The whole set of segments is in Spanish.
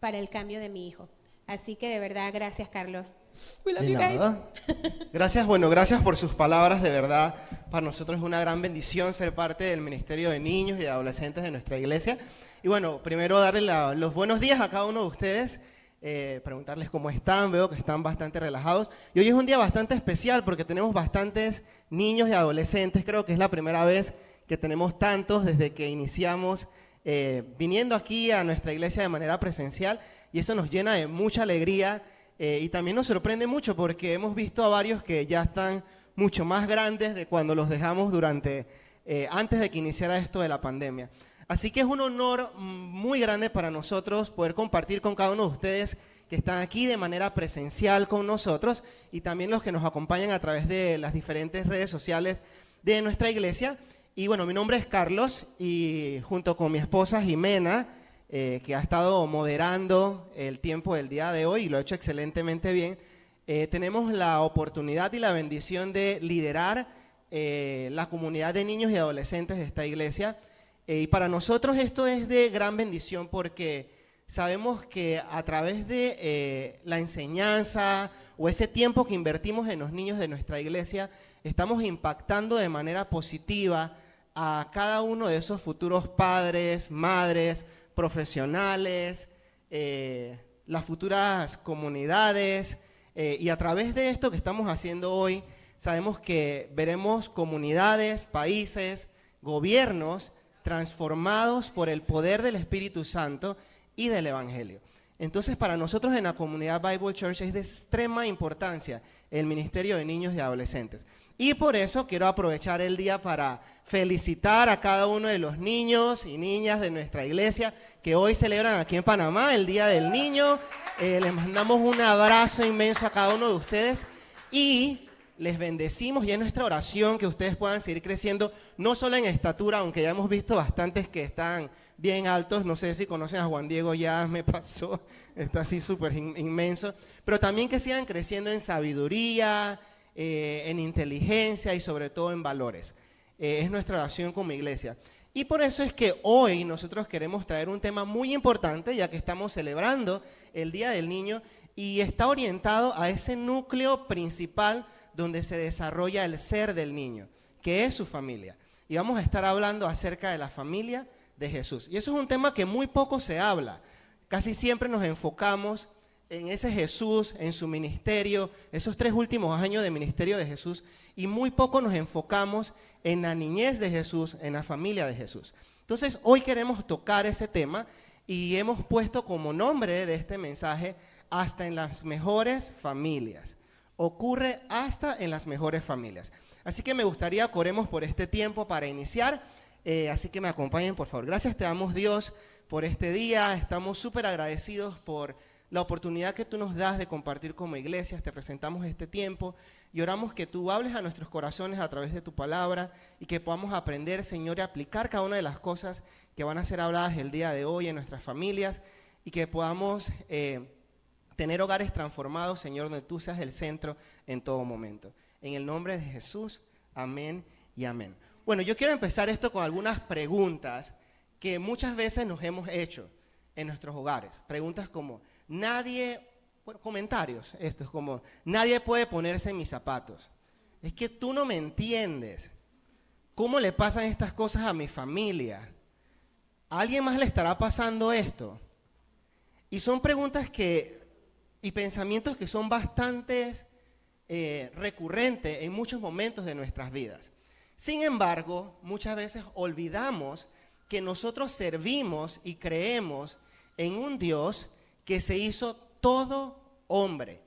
para el cambio de mi hijo. Así que de verdad, gracias, Carlos. We love De you guys. nada. Gracias, bueno, gracias por sus palabras, de verdad. Para nosotros es una gran bendición ser parte del Ministerio de Niños y de Adolescentes de nuestra iglesia. Y bueno, primero darle los buenos días a cada uno de ustedes, preguntarles cómo están, veo que están bastante relajados. Y hoy es un día bastante especial porque tenemos bastantes niños y adolescentes, creo que es la primera vez que tenemos tantos desde que iniciamos viniendo aquí a nuestra iglesia de manera presencial, y eso nos llena de mucha alegría y también nos sorprende mucho porque hemos visto a varios que ya están mucho más grandes de cuando los dejamos antes de que iniciara esto de la pandemia. Así que es un honor muy grande para nosotros poder compartir con cada uno de ustedes que están aquí de manera presencial con nosotros y también los que nos acompañan a través de las diferentes redes sociales de nuestra iglesia. Y bueno, mi nombre es Carlos y junto con mi esposa Jimena, que ha estado moderando el tiempo del día de hoy y lo ha hecho excelentemente bien, tenemos la oportunidad y la bendición de liderar la comunidad de niños y adolescentes de esta iglesia. Y para nosotros esto es de gran bendición porque sabemos que a través de la enseñanza o ese tiempo que invertimos en los niños de nuestra iglesia, estamos impactando de manera positiva a cada uno de esos futuros padres, madres, profesionales, las futuras comunidades, y a través de esto que estamos haciendo hoy, sabemos que veremos comunidades, países, gobiernos transformados por el poder del Espíritu Santo y del Evangelio. Entonces, para nosotros en la comunidad Bible Church es de extrema importancia el Ministerio de Niños y Adolescentes. Y por eso quiero aprovechar el día para felicitar a cada uno de los niños y niñas de nuestra iglesia que hoy celebran aquí en Panamá el Día del Niño. Les mandamos un abrazo inmenso a cada uno de ustedes y les bendecimos, y es nuestra oración que ustedes puedan seguir creciendo, no solo en estatura, aunque ya hemos visto bastantes que están bien altos. No sé si conocen a Juan Diego, ya me pasó, está así súper inmenso, pero también que sigan creciendo en sabiduría, en inteligencia y sobre todo en valores. Es nuestra oración como iglesia. Y por eso es que hoy nosotros queremos traer un tema muy importante, ya que estamos celebrando el Día del Niño y está orientado a ese núcleo principal donde se desarrolla el ser del niño, que es su familia. Y vamos a estar hablando acerca de la familia de Jesús. Y eso es un tema que muy poco se habla. Casi siempre nos enfocamos en ese Jesús, en su ministerio, esos 3 últimos años de ministerio de Jesús, y muy poco nos enfocamos en la niñez de Jesús, en la familia de Jesús. Entonces, hoy queremos tocar ese tema y hemos puesto como nombre de este mensaje, hasta en las mejores familias. Ocurre hasta en las mejores familias. Así que me gustaría que oremos por este tiempo para iniciar, así que me acompañen por favor. Gracias te damos, Dios, por este día. Estamos súper agradecidos por la oportunidad que tú nos das de compartir como iglesias. Te presentamos este tiempo y oramos que tú hables a nuestros corazones a través de tu palabra y que podamos aprender, Señor, y aplicar cada una de las cosas que van a ser habladas el día de hoy en nuestras familias, y que podamos tener hogares transformados, Señor, donde tú seas el centro en todo momento. En el nombre de Jesús, amén y amén. Bueno, yo quiero empezar esto con algunas preguntas que muchas veces nos hemos hecho en nuestros hogares. Preguntas como, comentarios, esto es como, nadie puede ponerse en mis zapatos. Es que tú no me entiendes. ¿Cómo le pasan estas cosas a mi familia? ¿A alguien más le estará pasando esto? Y son preguntas y pensamientos que son bastante recurrentes en muchos momentos de nuestras vidas. Sin embargo, muchas veces olvidamos que nosotros servimos y creemos en un Dios que se hizo todo hombre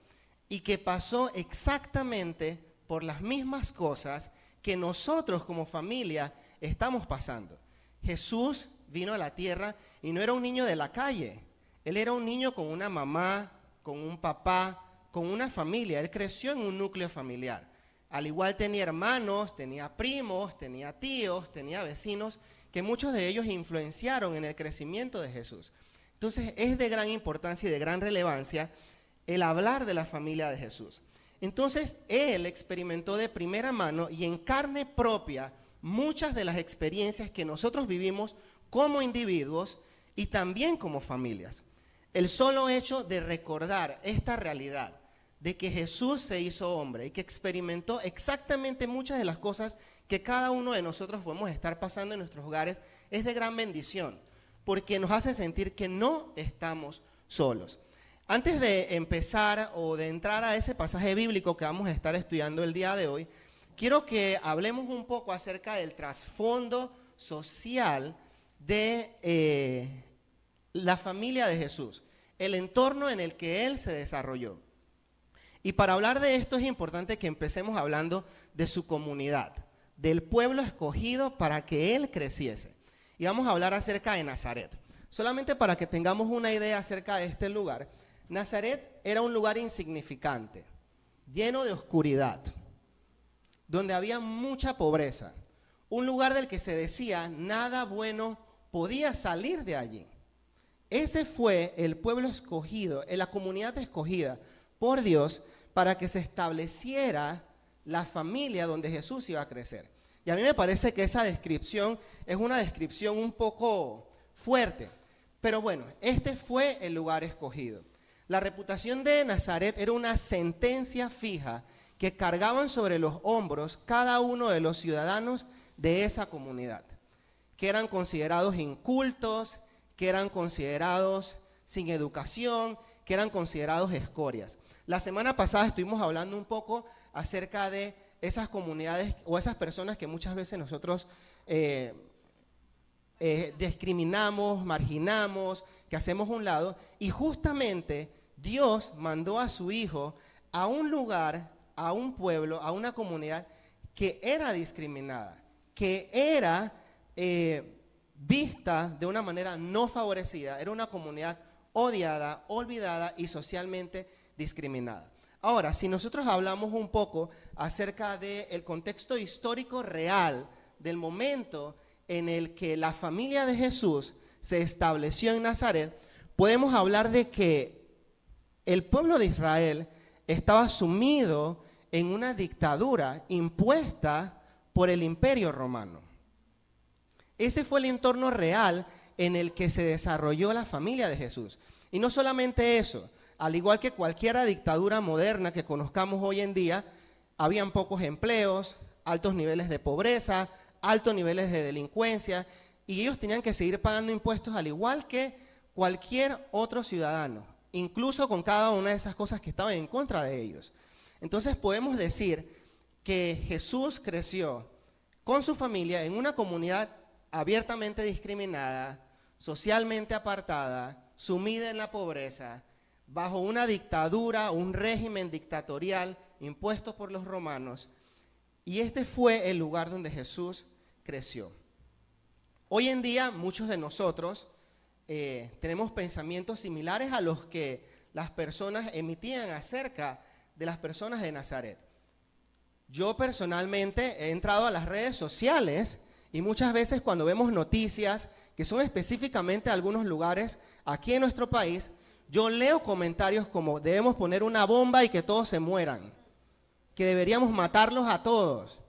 y que pasó exactamente por las mismas cosas que nosotros como familia estamos pasando. Jesús vino a la tierra y no era un niño de la calle. Él era un niño con una mamá, con un papá, con una familia. Él creció en un núcleo familiar. Al igual tenía hermanos, tenía primos, tenía tíos, tenía vecinos, que muchos de ellos influenciaron en el crecimiento de Jesús. Entonces es de gran importancia y de gran relevancia el hablar de la familia de Jesús. Entonces él experimentó de primera mano y en carne propia muchas de las experiencias que nosotros vivimos como individuos y también como familias. El solo hecho de recordar esta realidad de que Jesús se hizo hombre y que experimentó exactamente muchas de las cosas que cada uno de nosotros podemos estar pasando en nuestros hogares es de gran bendición, porque nos hace sentir que no estamos solos. Antes de empezar o de entrar a ese pasaje bíblico que vamos a estar estudiando el día de hoy, quiero que hablemos un poco acerca del trasfondo social de la familia de Jesús, el entorno en el que él se desarrolló. Y para hablar de esto es importante que empecemos hablando de su comunidad, del pueblo escogido para que él creciese. Y vamos a hablar acerca de Nazaret. Solamente para que tengamos una idea acerca de este lugar, Nazaret era un lugar insignificante, lleno de oscuridad, donde había mucha pobreza, un lugar del que se decía nada bueno podía salir de allí. Ese fue el pueblo escogido, la comunidad escogida por Dios para que se estableciera la familia donde Jesús iba a crecer. Y a mí me parece que esa descripción es una descripción un poco fuerte, pero bueno, este fue el lugar escogido. La reputación de Nazaret era una sentencia fija que cargaban sobre los hombros cada uno de los ciudadanos de esa comunidad, que eran considerados incultos, que eran considerados sin educación, que eran considerados escorias. La semana pasada estuvimos hablando un poco acerca de esas comunidades o esas personas que muchas veces nosotros discriminamos, marginamos, que hacemos a un lado, y justamente Dios mandó a su Hijo a un lugar, a un pueblo, a una comunidad que era discriminada, que era vista de una manera no favorecida, era una comunidad odiada, olvidada y socialmente discriminada. Ahora, si nosotros hablamos un poco acerca del contexto histórico real del momento en el que la familia de Jesús se estableció en Nazaret, podemos hablar de que el pueblo de Israel estaba sumido en una dictadura impuesta por el Imperio Romano. Ese fue el entorno real en el que se desarrolló la familia de Jesús. Y no solamente eso, al igual que cualquier dictadura moderna que conozcamos hoy en día, habían pocos empleos, altos niveles de pobreza, altos niveles de delincuencia, y ellos tenían que seguir pagando impuestos al igual que cualquier otro ciudadano, incluso con cada una de esas cosas que estaban en contra de ellos. Entonces podemos decir que Jesús creció con su familia en una comunidad abiertamente discriminada, socialmente apartada, sumida en la pobreza, bajo una dictadura, un régimen dictatorial impuesto por los romanos, y este fue el lugar donde Jesús creció. Hoy en día muchos de nosotros tenemos pensamientos similares a los que las personas emitían acerca de las personas de Nazaret. Yo personalmente he entrado a las redes sociales y muchas veces cuando vemos noticias que son específicamente de algunos lugares aquí en nuestro país, yo leo comentarios como debemos poner una bomba y que todos se mueran, que deberíamos matarlos a todos,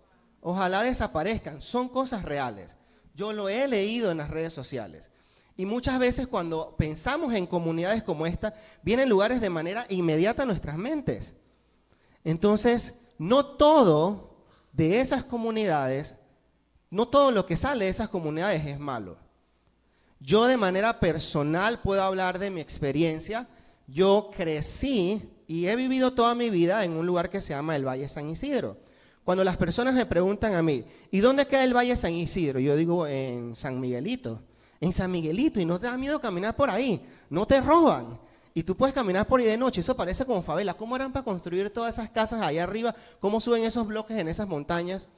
ojalá desaparezcan. Son cosas reales. Yo lo he leído en las redes sociales. Y muchas veces cuando pensamos en comunidades como esta, vienen lugares de manera inmediata a nuestras mentes. Entonces, no todo de esas comunidades, no todo lo que sale de esas comunidades es malo. Yo de manera personal puedo hablar de mi experiencia. Yo crecí y he vivido toda mi vida en un lugar que se llama el Valle San Isidro. Cuando las personas me preguntan a mí, ¿y dónde queda el Valle San Isidro? Yo digo, en San Miguelito. En San Miguelito, y no te da miedo caminar por ahí, no te roban. Y tú puedes caminar por ahí de noche, eso parece como favela. ¿Cómo eran para construir todas esas casas allá arriba? ¿Cómo suben esos bloques en esas montañas?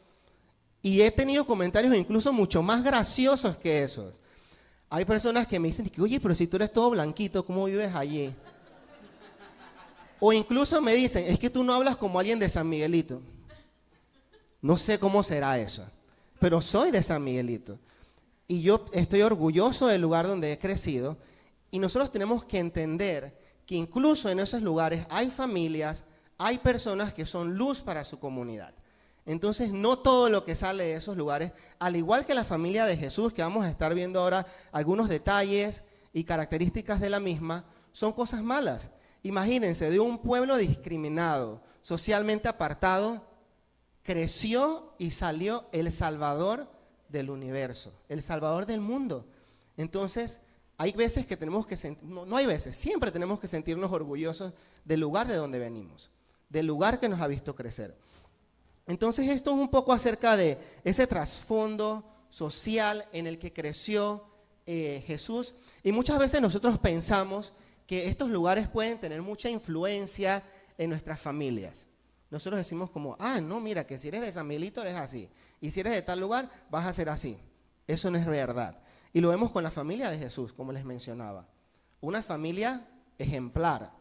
Y he tenido comentarios incluso mucho más graciosos que esos. Hay personas que me dicen, oye, pero si tú eres todo blanquito, ¿cómo vives allí? O incluso me dicen, es que tú no hablas como alguien de San Miguelito. No sé cómo será eso, pero soy de San Miguelito. Y yo estoy orgulloso del lugar donde he crecido. Y nosotros tenemos que entender que incluso en esos lugares hay familias, hay personas que son luz para su comunidad. Entonces, no todo lo que sale de esos lugares, al igual que la familia de Jesús, que vamos a estar viendo ahora algunos detalles y características de la misma, son cosas malas. Imagínense, de un pueblo discriminado, socialmente apartado, creció y salió el Salvador del universo, el Salvador del mundo. Entonces, hay veces que tenemos que no hay veces, siempre tenemos que sentirnos orgullosos del lugar de donde venimos, del lugar que nos ha visto crecer. Entonces, esto es un poco acerca de ese trasfondo social en el que creció Jesús. Y muchas veces nosotros pensamos que estos lugares pueden tener mucha influencia en nuestras familias. Nosotros decimos como, no, mira, que si eres de San Miguelito eres así, y si eres de tal lugar vas a ser así. Eso no es verdad. Y lo vemos con la familia de Jesús, como les mencionaba. Una familia ejemplar,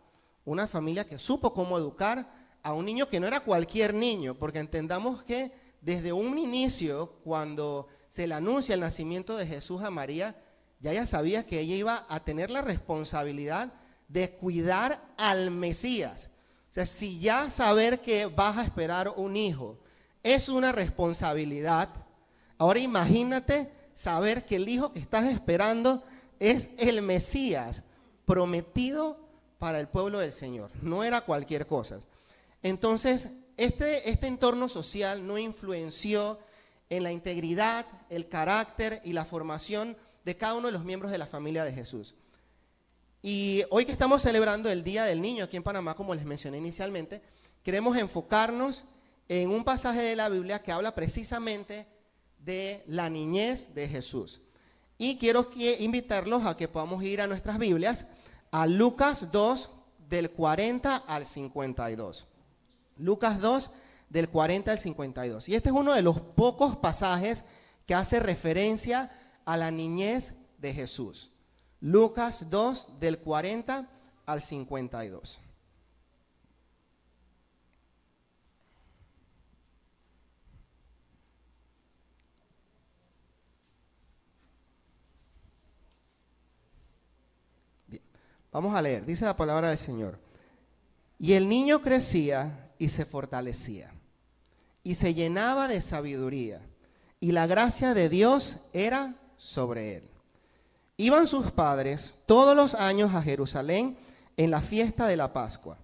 una familia que supo cómo educar a un niño que no era cualquier niño, porque entendamos que desde un inicio, cuando se le anuncia el nacimiento de Jesús a María, ya ella sabía que ella iba a tener la responsabilidad de cuidar al Mesías. O sea, si ya saber que vas a esperar un hijo es una responsabilidad, ahora imagínate saber que el hijo que estás esperando es el Mesías prometido para el pueblo del Señor. No era cualquier cosa. Entonces, este entorno social no influenció en la integridad, el carácter y la formación de cada uno de los miembros de la familia de Jesús. Y hoy que estamos celebrando el Día del Niño aquí en Panamá, como les mencioné inicialmente, queremos enfocarnos en un pasaje de la Biblia que habla precisamente de la niñez de Jesús. Y quiero invitarlos a que podamos ir a nuestras Biblias, a Lucas 2, del 40 al 52. Lucas 2, del 40 al 52. Y este es uno de los pocos pasajes que hace referencia a la niñez de Jesús. Lucas 2, del 40 al 52. Bien, vamos a leer. Dice la palabra del Señor. Y el niño crecía y se fortalecía, y se llenaba de sabiduría, y la gracia de Dios era sobre él. Iban sus padres todos los años a Jerusalén en la fiesta de la Pascua,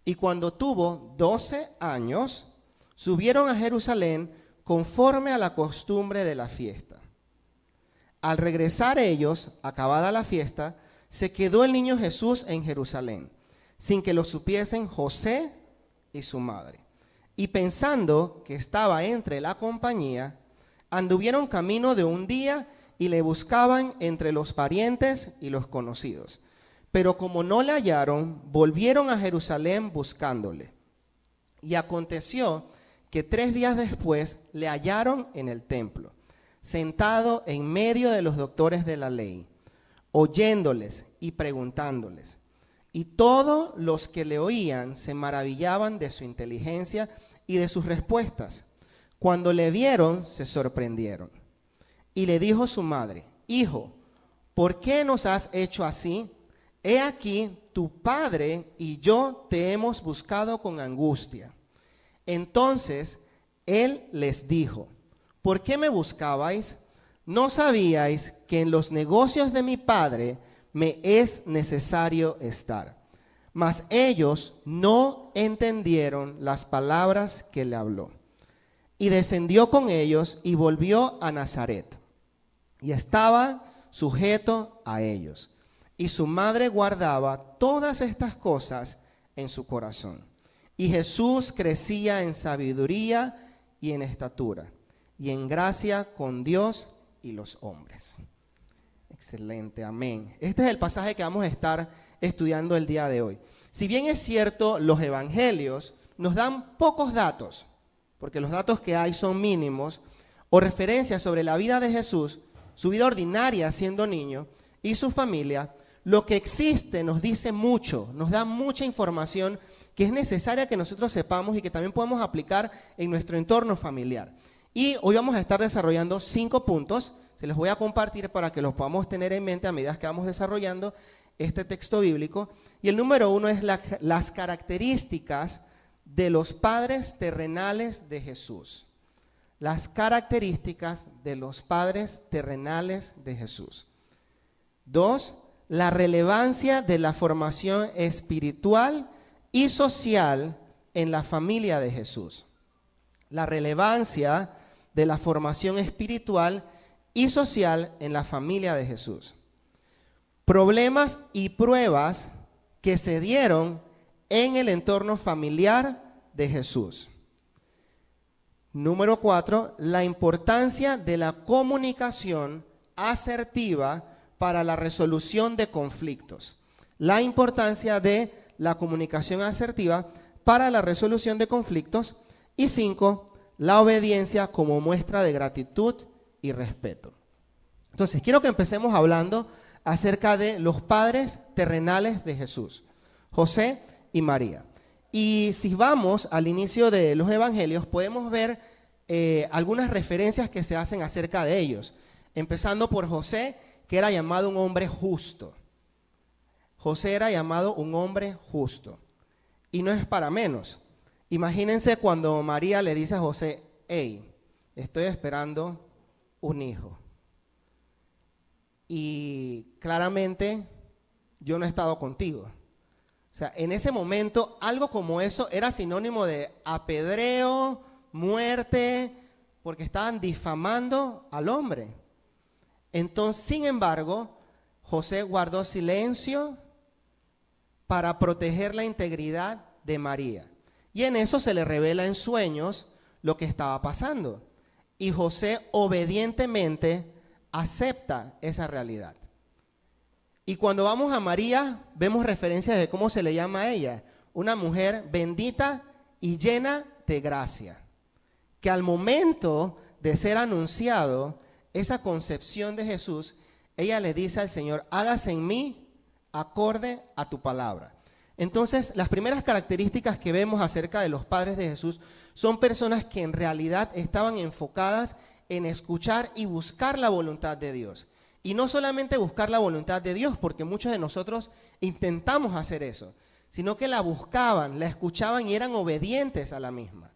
y cuando tuvo 12 años, subieron a Jerusalén conforme a la costumbre de la fiesta. Al regresar ellos, acabada la fiesta, se quedó el niño Jesús en Jerusalén, sin que lo supiesen José y su madre. Y pensando que estaba entre la compañía, anduvieron camino de un día y le buscaban entre los parientes y los conocidos. Pero como no le hallaron, volvieron a Jerusalén buscándole. Y aconteció que 3 días después le hallaron en el templo, sentado en medio de los doctores de la ley, oyéndoles y preguntándoles. Y todos los que le oían se maravillaban de su inteligencia y de sus respuestas. Cuando le vieron, se sorprendieron. Y le dijo su madre: Hijo, ¿por qué nos has hecho así? He aquí, tu padre y yo te hemos buscado con angustia. Entonces él les dijo: ¿por qué me buscabais? ¿No sabíais que en los negocios de mi padre me es necesario estar? Mas ellos no entendieron las palabras que le habló. Y descendió con ellos y volvió a Nazaret. Y estaba sujeto a ellos. Y su madre guardaba todas estas cosas en su corazón. Y Jesús crecía en sabiduría y en estatura, y en gracia con Dios y los hombres. Excelente, amén. Este es el pasaje que vamos a estar estudiando el día de hoy. Si bien es cierto, los evangelios nos dan pocos datos, porque los datos que hay son mínimos, o referencias sobre la vida de Jesús, su vida ordinaria siendo niño y su familia, lo que existe nos dice mucho, nos da mucha información que es necesaria que nosotros sepamos y que también podemos aplicar en nuestro entorno familiar. Y hoy vamos a estar desarrollando 5 puntos, se los voy a compartir para que los podamos tener en mente a medida que vamos desarrollando este texto bíblico. Y el número 1 es las características de los padres terrenales de Jesús. Las características de los padres terrenales de Jesús. 2, la relevancia de la formación espiritual y social en la familia de Jesús. La relevancia de la formación espiritual y social en la familia de Jesús. Problemas y pruebas que se dieron en el entorno familiar de Jesús. Número 4, la importancia de la comunicación asertiva para la resolución de conflictos. La importancia de la comunicación asertiva para la resolución de conflictos. Y 5, la obediencia como muestra de gratitud y respeto. Entonces, quiero que empecemos hablando acerca de los padres terrenales de Jesús, José y María. Y si vamos al inicio de los evangelios, podemos ver algunas referencias que se hacen acerca de ellos. Empezando por José, que era llamado un hombre justo. José era llamado un hombre justo. Y no es para menos. Imagínense cuando María le dice a José, hey, estoy esperando un hijo. Y claramente yo no he estado contigo. O sea, en ese momento algo como eso era sinónimo de apedreo, muerte, porque estaban difamando al hombre. Entonces, sin embargo, José guardó silencio para proteger la integridad de María. Y en eso se le revela en sueños lo que estaba pasando. Y José obedientemente acepta esa realidad. Y cuando vamos a María, vemos referencias de cómo se le llama a ella. Una mujer bendita y llena de gracia. Que al momento de ser anunciado esa concepción de Jesús, ella le dice al Señor, hágase en mí acorde a tu palabra. Entonces, las primeras características que vemos acerca de los padres de Jesús son personas que en realidad estaban enfocadas en escuchar y buscar la voluntad de Dios. Y no solamente buscar la voluntad de Dios, porque muchos de nosotros intentamos hacer eso, sino que la buscaban, la escuchaban y eran obedientes a la misma.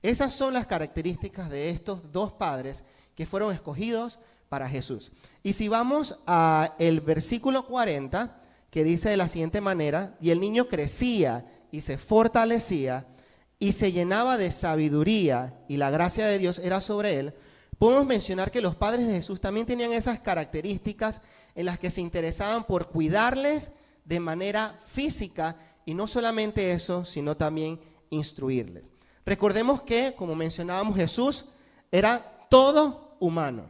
Esas son las características de estos dos padres que fueron escogidos para Jesús. Y si vamos al versículo 40, que dice de la siguiente manera, y el niño crecía y se fortalecía y se llenaba de sabiduría y la gracia de Dios era sobre él, podemos mencionar que los padres de Jesús también tenían esas características en las que se interesaban por cuidarles de manera física y no solamente eso, sino también instruirles. Recordemos que, como mencionábamos, Jesús era todo humano.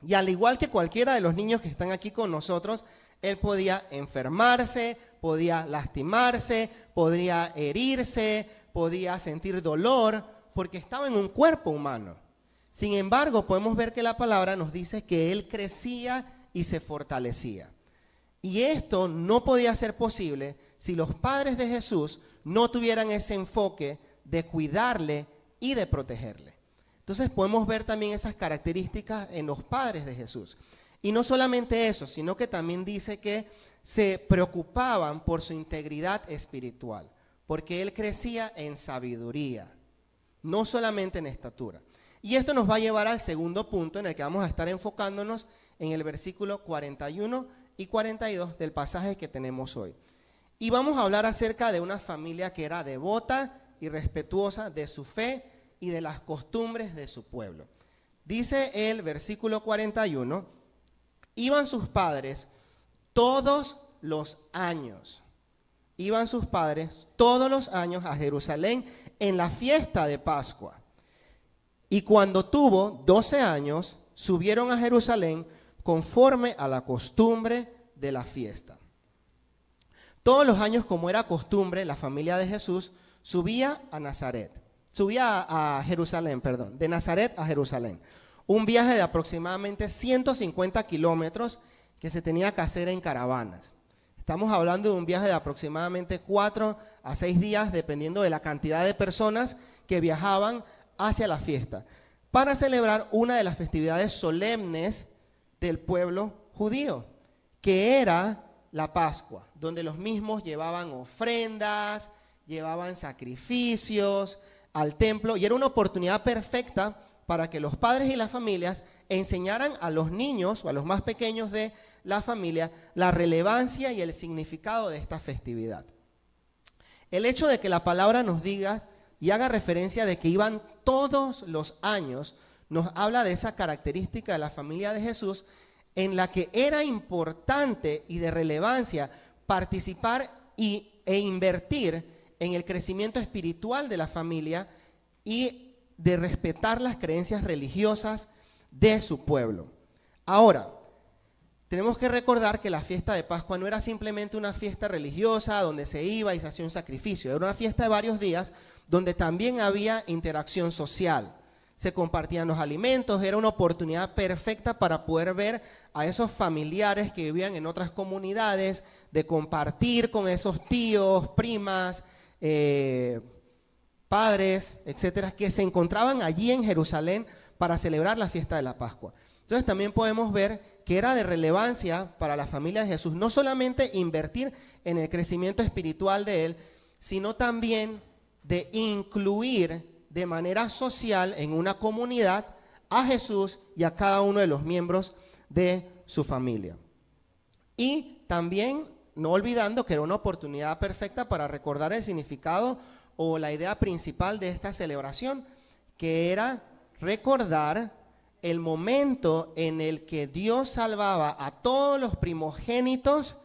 Y al igual que cualquiera de los niños que están aquí con nosotros, él podía enfermarse, podía lastimarse, podía herirse, podía sentir dolor, porque estaba en un cuerpo humano. Sin embargo, podemos ver que la palabra nos dice que él crecía y se fortalecía. Y esto no podía ser posible si los padres de Jesús no tuvieran ese enfoque de cuidarle y de protegerle. Entonces podemos ver también esas características en los padres de Jesús. Y no solamente eso, sino que también dice que se preocupaban por su integridad espiritual, porque él crecía en sabiduría, no solamente en estatura. Y esto nos va a llevar al segundo punto en el que vamos a estar enfocándonos en el versículo 41 y 42 del pasaje que tenemos hoy. Y vamos a hablar acerca de una familia que era devota y respetuosa de su fe y de las costumbres de su pueblo. Dice el versículo 41, iban sus padres todos los años a Jerusalén en la fiesta de Pascua. Y cuando tuvo 12 años, subieron a Jerusalén conforme a la costumbre de la fiesta. Todos los años, como era costumbre, la familia de Jesús subía a Jerusalén, de Nazaret a Jerusalén. Un viaje de aproximadamente 150 kilómetros que se tenía que hacer en caravanas. Estamos hablando de un viaje de aproximadamente 4 a 6 días, dependiendo de la cantidad de personas que viajaban hacia la fiesta, para celebrar una de las festividades solemnes del pueblo judío, que era la Pascua, donde los mismos llevaban ofrendas, llevaban sacrificios al templo, y era una oportunidad perfecta para que los padres y las familias enseñaran a los niños o a los más pequeños de la familia la relevancia y el significado de esta festividad. El hecho de que la palabra nos diga y haga referencia de que iban todos los años, nos habla de esa característica de la familia de Jesús en la que era importante y de relevancia participar e invertir en el crecimiento espiritual de la familia y de respetar las creencias religiosas de su pueblo. Ahora, tenemos que recordar que la fiesta de Pascua no era simplemente una fiesta religiosa donde se iba y se hacía un sacrificio, era una fiesta de varios días donde también había interacción social. Se compartían los alimentos, era una oportunidad perfecta para poder ver a esos familiares que vivían en otras comunidades, de compartir con esos tíos, primas, padres, etcétera, que se encontraban allí en Jerusalén para celebrar la fiesta de la Pascua. Entonces también podemos ver que era de relevancia para la familia de Jesús no solamente invertir en el crecimiento espiritual de él, sino también de incluir de manera social en una comunidad a Jesús y a cada uno de los miembros de su familia. Y también no olvidando que era una oportunidad perfecta para recordar el significado o la idea principal de esta celebración, que era recordar el momento en el que Dios salvaba a todos los primogénitos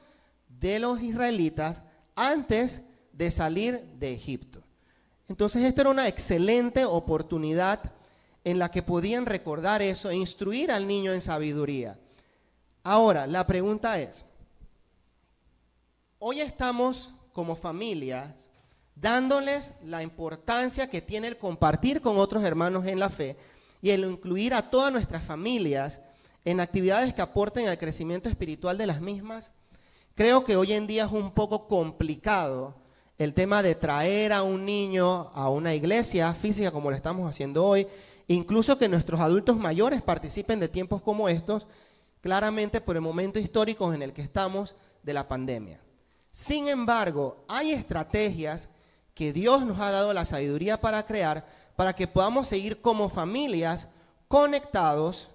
de los israelitas antes de salir de Egipto. Entonces esta era una excelente oportunidad en la que podían recordar eso e instruir al niño en sabiduría. Ahora, la pregunta es, hoy estamos como familias dándoles la importancia que tiene el compartir con otros hermanos en la fe y el incluir a todas nuestras familias en actividades que aporten al crecimiento espiritual de las mismas. Creo que hoy en día es un poco complicado el tema de traer a un niño a una iglesia física como lo estamos haciendo hoy, incluso que nuestros adultos mayores participen de tiempos como estos, claramente por el momento histórico en el que estamos de la pandemia. Sin embargo, hay estrategias que Dios nos ha dado la sabiduría para crear, para que podamos seguir como familias conectados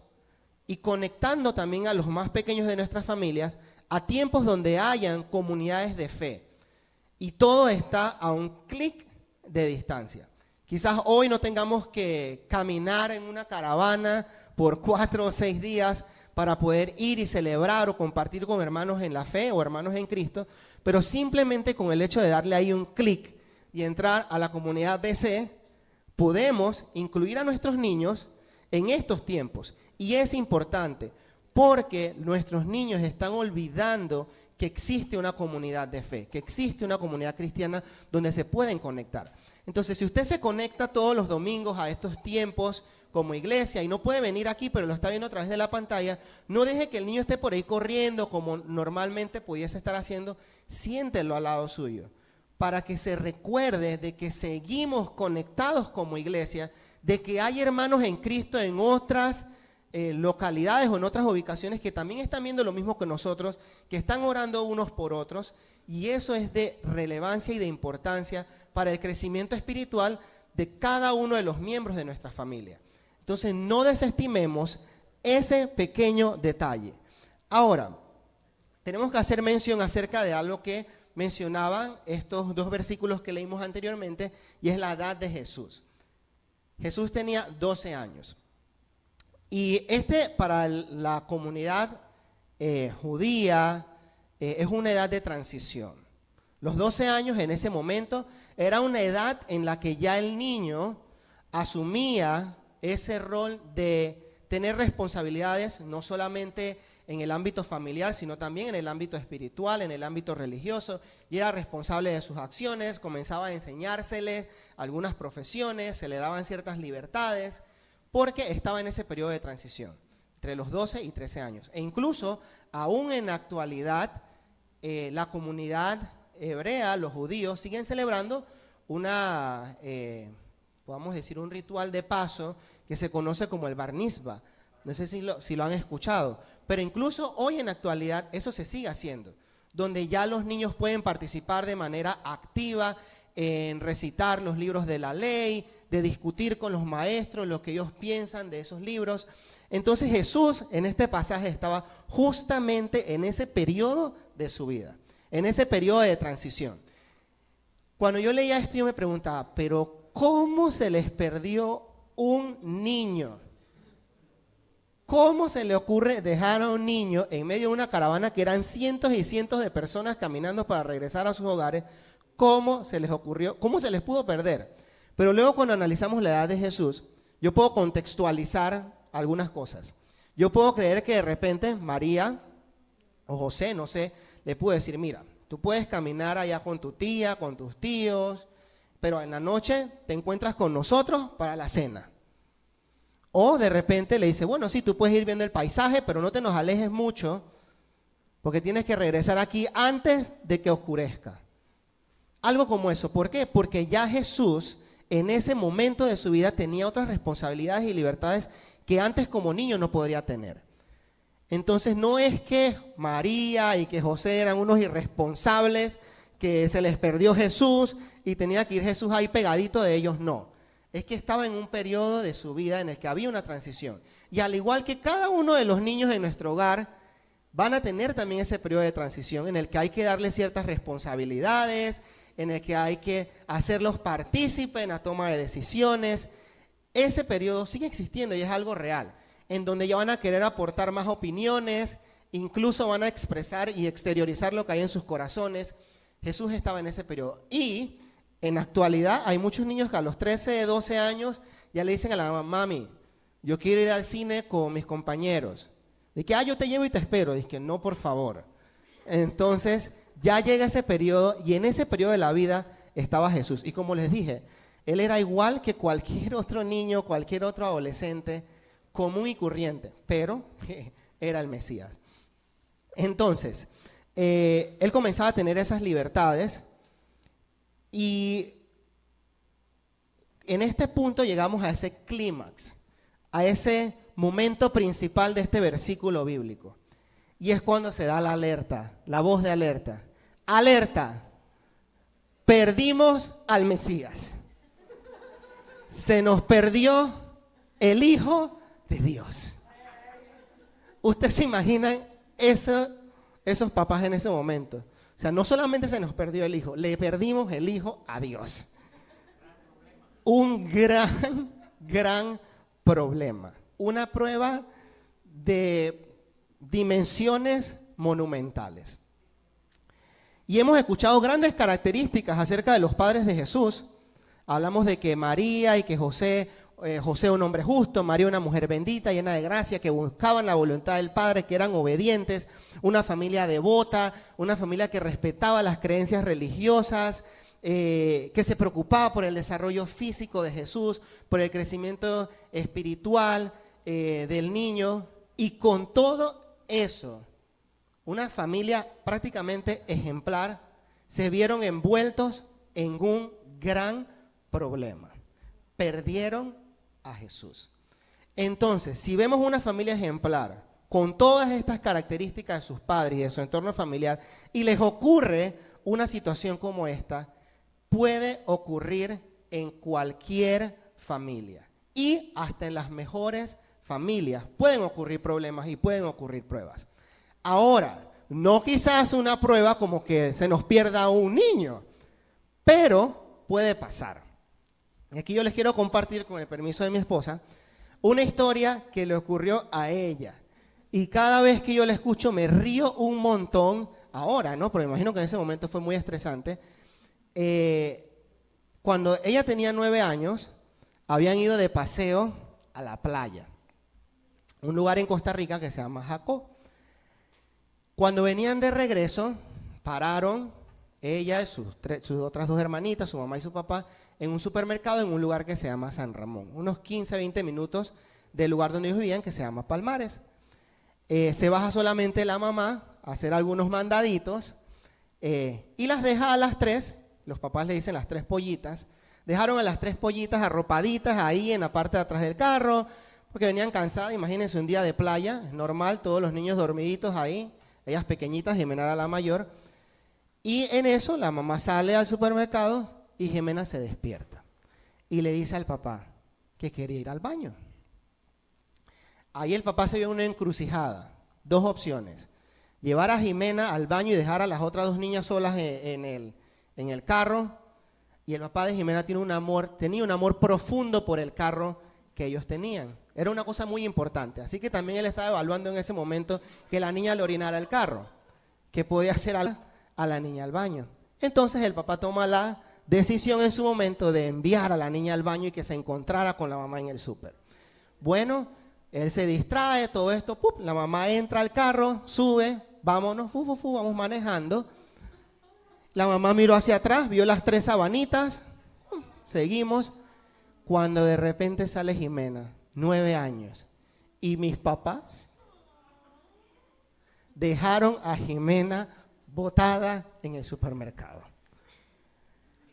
y conectando también a los más pequeños de nuestras familias a tiempos donde hayan comunidades de fe. Y todo está a un clic de distancia. Quizás hoy no tengamos que caminar en una caravana por 4 o 6 días para poder ir y celebrar o compartir con hermanos en la fe o hermanos en Cristo, pero simplemente con el hecho de darle ahí un clic y entrar a la comunidad BC, podemos incluir a nuestros niños en estos tiempos. Y es importante porque nuestros niños están olvidando que existe una comunidad de fe, que existe una comunidad cristiana donde se pueden conectar. Entonces, si usted se conecta todos los domingos a estos tiempos como iglesia y no puede venir aquí, pero lo está viendo a través de la pantalla, no deje que el niño esté por ahí corriendo como normalmente pudiese estar haciendo, siéntelo al lado suyo, para que se recuerde de que seguimos conectados como iglesia, de que hay hermanos en Cristo en otras localidades o en otras ubicaciones que también están viendo lo mismo que nosotros, que están orando unos por otros, y eso es de relevancia y de importancia para el crecimiento espiritual de cada uno de los miembros de nuestra familia. Entonces no desestimemos ese pequeño detalle. Ahora, tenemos que hacer mención acerca de algo que mencionaban estos 2 versículos que leímos anteriormente, y es la edad de Jesús. Jesús tenía 12 años. Y para la comunidad judía es una edad de transición. Los 12 años en ese momento era una edad en la que ya el niño asumía ese rol de tener responsabilidades, no solamente en el ámbito familiar, sino también en el ámbito espiritual, en el ámbito religioso, y era responsable de sus acciones, comenzaba a enseñárseles algunas profesiones, se le daban ciertas libertades, porque estaba en ese periodo de transición, entre los 12 y 13 años. E incluso, aún en la actualidad, la comunidad hebrea, los judíos, siguen celebrando podamos decir, un ritual de paso que se conoce como el Bar Mitzvah. No sé si lo han escuchado, pero incluso hoy en la actualidad eso se sigue haciendo, donde ya los niños pueden participar de manera activa en recitar los libros de la ley, de discutir con los maestros lo que ellos piensan de esos libros. Entonces Jesús en este pasaje estaba justamente en ese periodo de su vida, en ese periodo de transición. Cuando yo leía esto yo me preguntaba, pero ¿cómo se les perdió un niño? ¿Cómo se le ocurre dejar a un niño en medio de una caravana que eran cientos y cientos de personas caminando para regresar a sus hogares? ¿Cómo se les ocurrió? ¿Cómo se les pudo perder? Pero luego cuando analizamos la edad de Jesús, yo puedo contextualizar algunas cosas. Yo puedo creer que de repente María o José, no sé, le pudo decir, mira, tú puedes caminar allá con tu tía, con tus tíos, pero en la noche te encuentras con nosotros para la cena. O de repente le dice, bueno, sí, tú puedes ir viendo el paisaje, pero no te nos alejes mucho, porque tienes que regresar aquí antes de que oscurezca. Algo como eso. ¿Por qué? Porque ya Jesús en ese momento de su vida tenía otras responsabilidades y libertades que antes como niño no podría tener. Entonces no es que María y que José eran unos irresponsables, que se les perdió Jesús y tenía que ir Jesús ahí pegadito de ellos, no. Es que estaba en un periodo de su vida en el que había una transición. Y al igual que cada uno de los niños en nuestro hogar, van a tener también ese periodo de transición en el que hay que darle ciertas responsabilidades, en el que hay que hacerlos partícipes en la toma de decisiones. Ese periodo sigue existiendo y es algo real, en donde ya van a querer aportar más opiniones, incluso van a expresar y exteriorizar lo que hay en sus corazones. Jesús estaba en ese periodo. Y en la actualidad hay muchos niños que a los 13, 12 años ya le dicen a la mamá, mami, yo quiero ir al cine con mis compañeros. De que, yo te llevo y te espero. Dice que no, por favor. Entonces ya llega ese periodo y en ese periodo de la vida estaba Jesús. Y como les dije, él era igual que cualquier otro niño, cualquier otro adolescente, común y corriente, pero era el Mesías. Entonces, él comenzaba a tener esas libertades y en este punto llegamos a ese clímax, a ese momento principal de este versículo bíblico. Y es cuando se da la alerta, la voz de alerta. ¡Alerta! Perdimos al Mesías. Se nos perdió el Hijo de Dios. ¿Ustedes se imaginan esos papás en ese momento? O sea, no solamente se nos perdió el Hijo, le perdimos el Hijo a Dios. Un gran problema. Una prueba de dimensiones monumentales. Y hemos escuchado grandes características acerca de los padres de Jesús. Hablamos de que María y que José un hombre justo, María una mujer bendita, llena de gracia, que buscaban la voluntad del Padre, que eran obedientes, una familia devota, una familia que respetaba las creencias religiosas, que se preocupaba por el desarrollo físico de Jesús, por el crecimiento espiritual del niño, y con todo eso, una familia prácticamente ejemplar, se vieron envueltos en un gran problema. Perdieron a Jesús. Entonces, si vemos una familia ejemplar con todas estas características de sus padres y de su entorno familiar y les ocurre una situación como esta, puede ocurrir en cualquier familia y hasta en las mejores familias pueden ocurrir problemas y pueden ocurrir pruebas. Ahora, no quizás una prueba como que se nos pierda un niño, pero puede pasar. Y aquí yo les quiero compartir, con el permiso de mi esposa, una historia que le ocurrió a ella. Y cada vez que yo la escucho me río un montón, ahora, ¿no? Porque me imagino que en ese momento fue muy estresante. Cuando ella tenía 9 años, habían ido de paseo a la playa, un lugar en Costa Rica que se llama Jacó. Cuando venían de regreso, pararon ella y sus otras 2 hermanitas, su mamá y su papá, en un supermercado en un lugar que se llama San Ramón, unos 15, 20 minutos del lugar donde ellos vivían, que se llama Palmares. Se baja solamente la mamá a hacer algunos mandaditos y las deja a las 3, los papás le dicen las 3 pollitas, dejaron a las 3 pollitas arropaditas ahí en la parte de atrás del carro, porque venían cansadas. Imagínense un día de playa, es normal, todos los niños dormiditos ahí, ellas pequeñitas, Jimena era la mayor, y en eso la mamá sale al supermercado y Jimena se despierta. y le dice al papá que quería ir al baño. Ahí el papá se vio en una encrucijada, dos opciones: llevar a Jimena al baño y dejar a las otras dos niñas solas en el carro. Y el papá de Jimena tenía un amor profundo por el carro que ellos tenían. Era una cosa muy importante. Así que también él estaba evaluando en ese momento que la niña le orinara el carro, que podía hacer a la niña al baño. Entonces el papá toma la decisión en su momento de enviar a la niña al baño y que se encontrara con la mamá en el súper. Bueno, él se distrae, todo esto, ¡pup! La mamá entra al carro, sube, vámonos, vamos manejando. La mamá miró hacia atrás, vio las 3 sabanitas, seguimos, cuando de repente sale Jimena, 9 años, y mis papás dejaron a Jimena botada en el supermercado.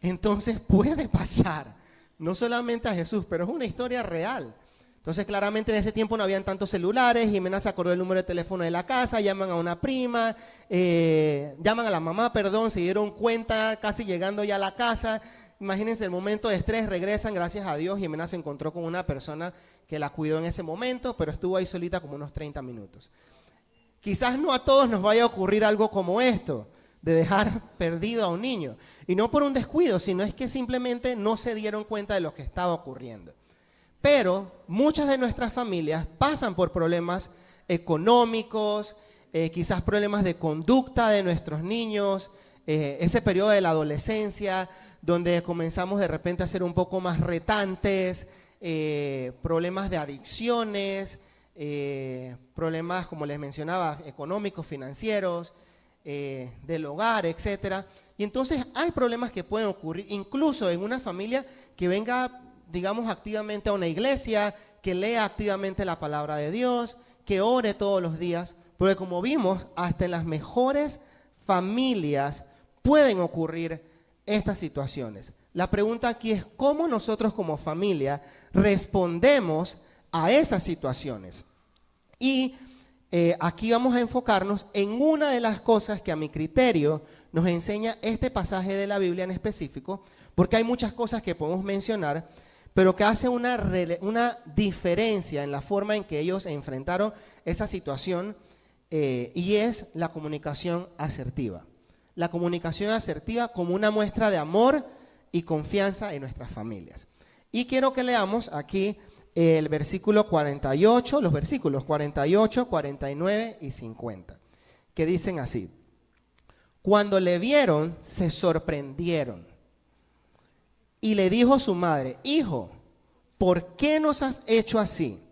Entonces puede pasar, no solamente a Jesús, pero es una historia real. Entonces claramente en ese tiempo no habían tantos celulares. Jimena se acordó del número de teléfono de la casa, llaman a una prima, llaman a la mamá, se dieron cuenta casi llegando ya a la casa. Imagínense el momento de estrés, regresan, gracias a Dios Jimena se encontró con una persona que la cuidó en ese momento, pero estuvo ahí solita como unos 30 minutos. Quizás no a todos nos vaya a ocurrir algo como esto, de dejar perdido a un niño. Y no por un descuido, sino es que simplemente no se dieron cuenta de lo que estaba ocurriendo. Pero muchas de nuestras familias pasan por problemas económicos, quizás problemas de conducta de nuestros niños, ese periodo de la adolescencia, donde comenzamos de repente a ser un poco más retantes, problemas de adicciones, problemas, como les mencionaba, económicos, financieros, del hogar, etcétera. Y entonces hay problemas que pueden ocurrir incluso en una familia que venga, digamos, activamente a una iglesia, que lea activamente la palabra de Dios, que ore todos los días, porque como vimos, hasta en las mejores familias pueden ocurrir estas situaciones. La pregunta aquí es cómo nosotros como familia respondemos a esas situaciones. Y aquí vamos a enfocarnos en una de las cosas que a mi criterio nos enseña este pasaje de la Biblia en específico, porque hay muchas cosas que podemos mencionar, pero que hace una diferencia en la forma en que ellos enfrentaron esa situación, y es la comunicación asertiva. La comunicación asertiva como una muestra de amor y confianza en nuestras familias. Y quiero que leamos aquí el versículo 48, los versículos 48, 49 y 50, que dicen así: cuando le vieron, se sorprendieron. Y le dijo su madre: hijo, ¿por qué nos has hecho así?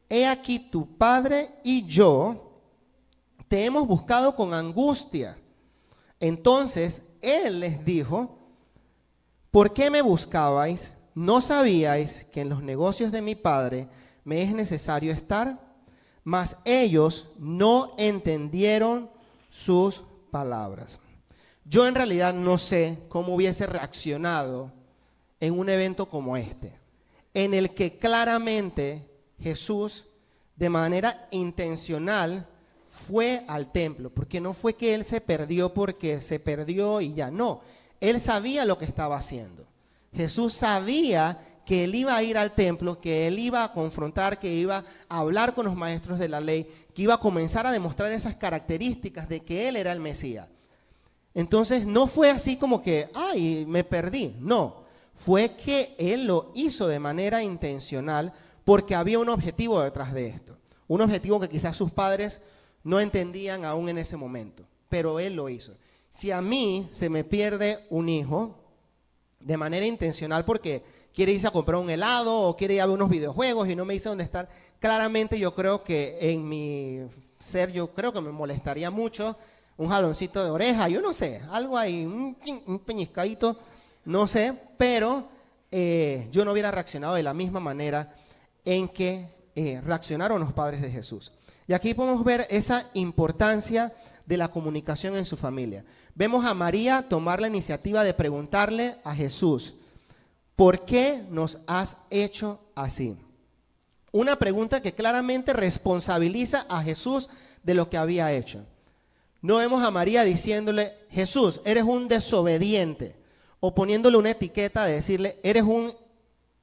He aquí tu padre y yo te hemos buscado con angustia. Entonces él les dijo: ¿por qué me buscabais? ¿No sabíais que en los negocios de mi padre me es necesario estar? Mas ellos no entendieron sus palabras. Yo en realidad no sé cómo hubiese reaccionado en un evento como este, en el que claramente Jesús de manera intencional fue al templo, porque no fue que él se perdió porque se perdió y ya, no, él sabía lo que estaba haciendo. Jesús sabía que él iba a ir al templo, que él iba a confrontar, que iba a hablar con los maestros de la ley, que iba a comenzar a demostrar esas características de que él era el Mesías. Entonces no fue así como que, ay, me perdí, no. Fue que él lo hizo de manera intencional porque había un objetivo detrás de esto. Un objetivo que quizás sus padres no entendían aún en ese momento, pero él lo hizo. Si a mí se me pierde un hijo de manera intencional porque quiere irse a comprar un helado o quiere ir a ver unos videojuegos y no me dice dónde estar, claramente yo creo que en mi ser, yo creo que me molestaría mucho un jaloncito de oreja, yo no sé, algo ahí, un peñiscadito, no sé, pero yo no hubiera reaccionado de la misma manera en que reaccionaron los padres de Jesús. Y aquí podemos ver esa importancia de la comunicación en su familia. Vemos a María tomar la iniciativa de preguntarle a Jesús: ¿por qué nos has hecho así? Una pregunta que claramente responsabiliza a Jesús de lo que había hecho. No vemos a María diciéndole: Jesús, eres un desobediente, o poniéndole una etiqueta de decirle: eres un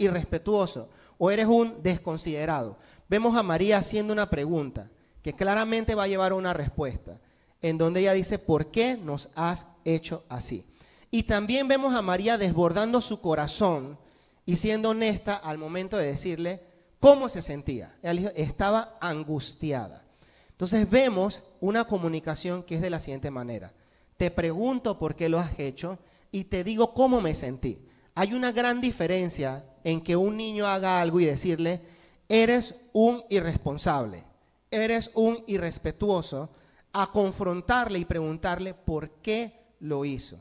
irrespetuoso o eres un desconsiderado. Vemos a María haciendo una pregunta que claramente va a llevar a una respuesta, en donde ella dice, ¿por qué nos has hecho así? Y también vemos a María desbordando su corazón y siendo honesta al momento de decirle cómo se sentía. Ella dijo, estaba angustiada. Entonces vemos una comunicación que es de la siguiente manera. Te pregunto por qué lo has hecho y te digo cómo me sentí. Hay una gran diferencia en que un niño haga algo y decirle, eres un irresponsable, eres un irrespetuoso, a confrontarle y preguntarle por qué lo hizo.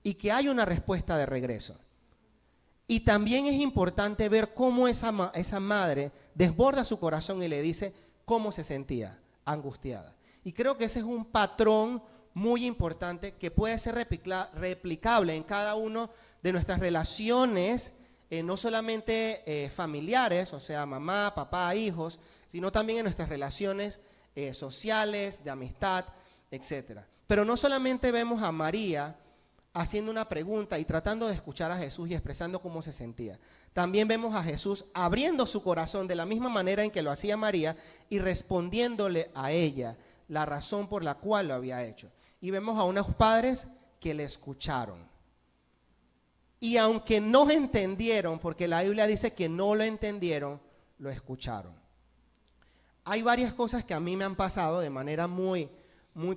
Y que hay una respuesta de regreso. Y también es importante ver cómo esa madre desborda su corazón y le dice cómo se sentía, angustiada. Y creo que ese es un patrón muy importante que puede ser replicable en cada uno de nuestras relaciones, no solamente familiares, o sea, mamá, papá, hijos, sino también en nuestras relaciones sociales, de amistad, etc. Pero no solamente vemos a María haciendo una pregunta y tratando de escuchar a Jesús y expresando cómo se sentía. También vemos a Jesús abriendo su corazón de la misma manera en que lo hacía María y respondiéndole a ella la razón por la cual lo había hecho. Y vemos a unos padres que le escucharon. Y aunque no entendieron, porque la Biblia dice que no lo entendieron, lo escucharon. Hay varias cosas que a mí me han pasado de manera muy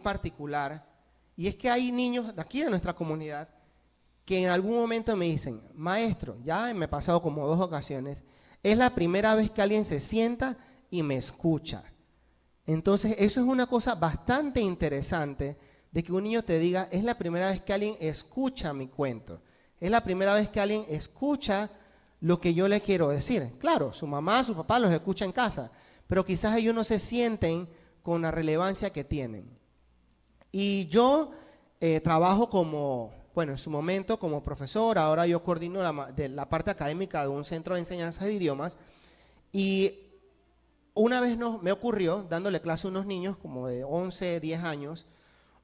particular. Y es que hay niños de aquí de nuestra comunidad que en algún momento me dicen, maestro, ya me he pasado como 2 ocasiones, es la primera vez que alguien se sienta y me escucha. Entonces, eso es una cosa bastante interesante de que un niño te diga, es la primera vez que alguien escucha mi cuento, es la primera vez que alguien escucha lo que yo le quiero decir. Claro, su mamá, su papá los escucha en casa, pero quizás ellos no se sienten con la relevancia que tienen. Y yo trabajo en su momento como profesor, ahora yo coordino la parte académica de un centro de enseñanza de idiomas, y una vez me ocurrió, dándole clase a unos niños como de 11, 10 años,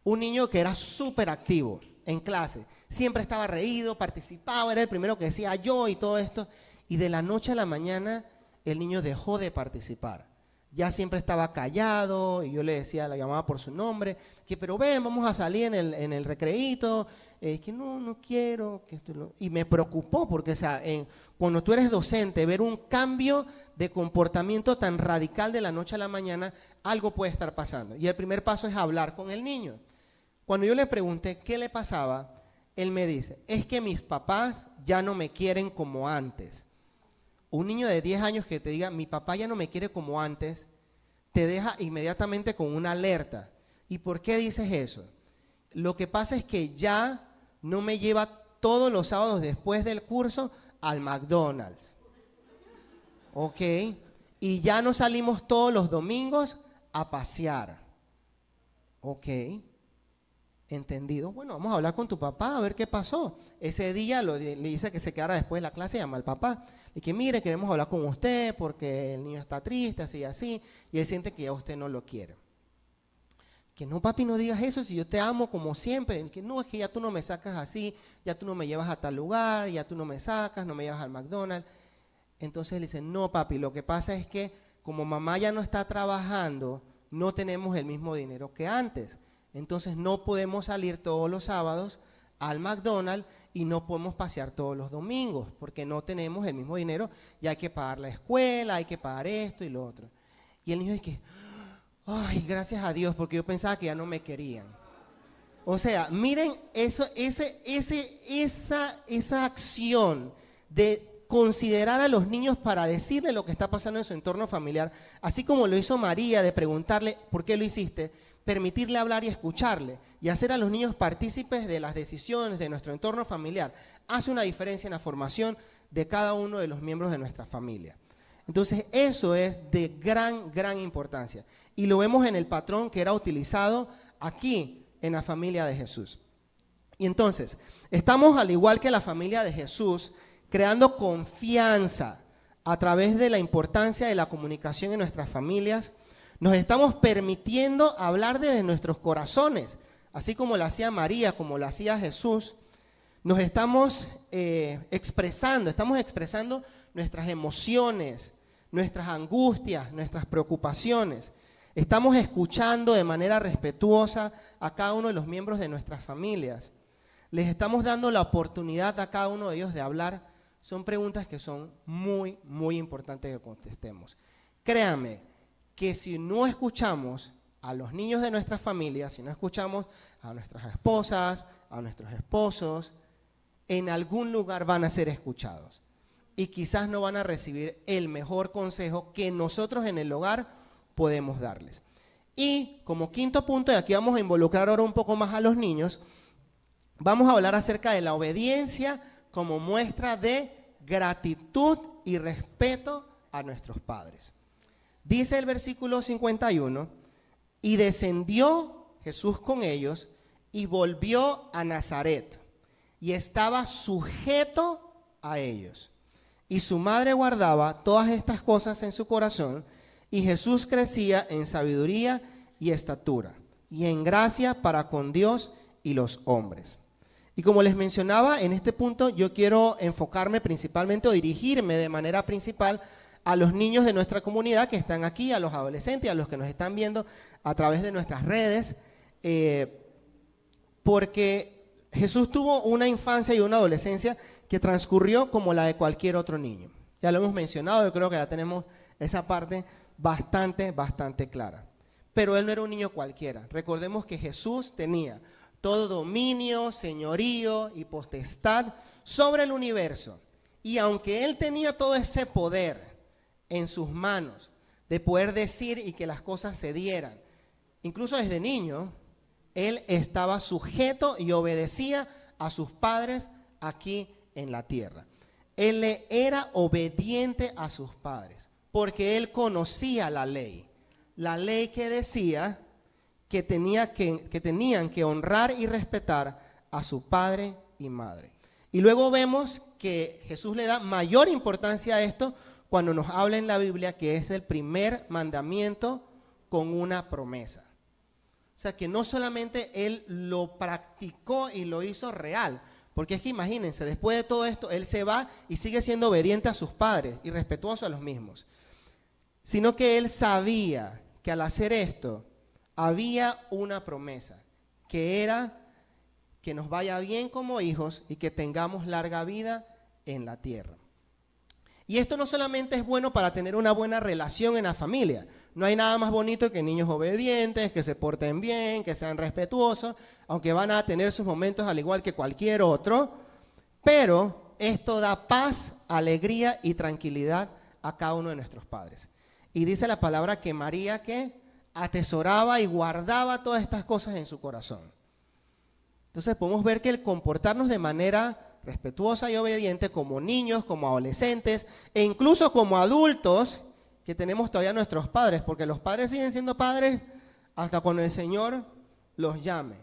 un niño que era súper activo en clase, siempre estaba reído, participaba, era el primero que decía yo y todo esto, y de la noche a la mañana el niño dejó de participar. Ya siempre estaba callado y yo le decía, la llamaba por su nombre, que pero ven, vamos a salir en el recreíto, que no quiero. Y me preocupó porque, o sea, cuando tú eres docente, ver un cambio de comportamiento tan radical de la noche a la mañana, algo puede estar pasando. Y el primer paso es hablar con el niño. Cuando yo le pregunté qué le pasaba, él me dice, es que mis papás ya no me quieren como antes. Un niño de 10 años que te diga, mi papá ya no me quiere como antes, te deja inmediatamente con una alerta. ¿Y por qué dices eso? Lo que pasa es que ya no me lleva todos los sábados después del curso al McDonald's. ¿Ok? Y ya no salimos todos los domingos a pasear. ¿Ok? ¿Entendido? Bueno, vamos a hablar con tu papá a ver qué pasó. Ese día le dice que se quedara después de la clase, llama al papá. Y que mire, queremos hablar con usted porque el niño está triste, así y así. Y él siente que ya usted no lo quiere. Que no, papi, no digas eso si yo te amo como siempre. Y que no, es que ya tú no me sacas así, ya tú no me llevas a tal lugar, ya tú no me sacas, no me llevas al McDonald's. Entonces él dice, no, papi, lo que pasa es que como mamá ya no está trabajando, no tenemos el mismo dinero que antes. Entonces no podemos salir todos los sábados al McDonald's y no podemos pasear todos los domingos porque no tenemos el mismo dinero y hay que pagar la escuela, hay que pagar esto y lo otro. Y el niño dice, ay, gracias a Dios, porque yo pensaba que ya no me querían. O sea, miren esa acción de considerar a los niños para decirle lo que está pasando en su entorno familiar, así como lo hizo María de preguntarle por qué lo hiciste, permitirle hablar y escucharle y hacer a los niños partícipes de las decisiones de nuestro entorno familiar, hace una diferencia en la formación de cada uno de los miembros de nuestra familia. Entonces, eso es de gran importancia. Y lo vemos en el patrón que era utilizado aquí en la familia de Jesús. Y entonces, estamos al igual que la familia de Jesús, creando confianza a través de la importancia de la comunicación en nuestras familias. Nos estamos permitiendo hablar desde nuestros corazones, así como lo hacía María, como lo hacía Jesús. Nos estamos expresando nuestras emociones, nuestras angustias, nuestras preocupaciones. Estamos escuchando de manera respetuosa a cada uno de los miembros de nuestras familias. Les estamos dando la oportunidad a cada uno de ellos de hablar. Son preguntas que son muy, muy importantes que contestemos. Créanme que si no escuchamos a los niños de nuestras familias, si no escuchamos a nuestras esposas, a nuestros esposos, en algún lugar van a ser escuchados. Y quizás no van a recibir el mejor consejo que nosotros en el hogar podemos darles. Y como quinto punto, y aquí vamos a involucrar ahora un poco más a los niños, vamos a hablar acerca de la obediencia como muestra de gratitud y respeto a nuestros padres. Dice el versículo 51, y descendió Jesús con ellos y volvió a Nazaret, y estaba sujeto a ellos. Y su madre guardaba todas estas cosas en su corazón, y Jesús crecía en sabiduría y estatura, y en gracia para con Dios y los hombres. Y como les mencionaba, en este punto yo quiero enfocarme principalmente o dirigirme de manera principal a los niños de nuestra comunidad que están aquí, a los adolescentes, a los que nos están viendo a través de nuestras redes, porque Jesús tuvo una infancia y una adolescencia que transcurrió como la de cualquier otro niño. Ya lo hemos mencionado, yo creo que ya tenemos esa parte bastante clara. Pero él no era un niño cualquiera. Recordemos que Jesús tenía todo dominio, señorío y potestad sobre el universo. Y aunque él tenía todo ese poder en sus manos de poder decir y que las cosas se dieran, incluso desde niño, él estaba sujeto y obedecía a sus padres aquí en la tierra. Él era obediente a sus padres porque él conocía la ley que decía que tenían que honrar y respetar a su padre y madre. Y luego vemos que Jesús le da mayor importancia a esto cuando nos habla en la Biblia que es el primer mandamiento con una promesa. O sea que no solamente él lo practicó y lo hizo real, porque es que imagínense, después de todo esto, él se va y sigue siendo obediente a sus padres y respetuoso a los mismos, sino que él sabía que al hacer esto había una promesa, que era que nos vaya bien como hijos y que tengamos larga vida en la tierra. Y esto no solamente es bueno para tener una buena relación en la familia. No hay nada más bonito que niños obedientes, que se porten bien, que sean respetuosos, aunque van a tener sus momentos al igual que cualquier otro. Pero esto da paz, alegría y tranquilidad a cada uno de nuestros padres. Y dice la palabra que María que atesoraba y guardaba todas estas cosas en su corazón. Entonces podemos ver que el comportarnos de manera respetuosa y obediente como niños, como adolescentes e incluso como adultos que tenemos todavía nuestros padres, porque los padres siguen siendo padres hasta cuando el Señor los llame.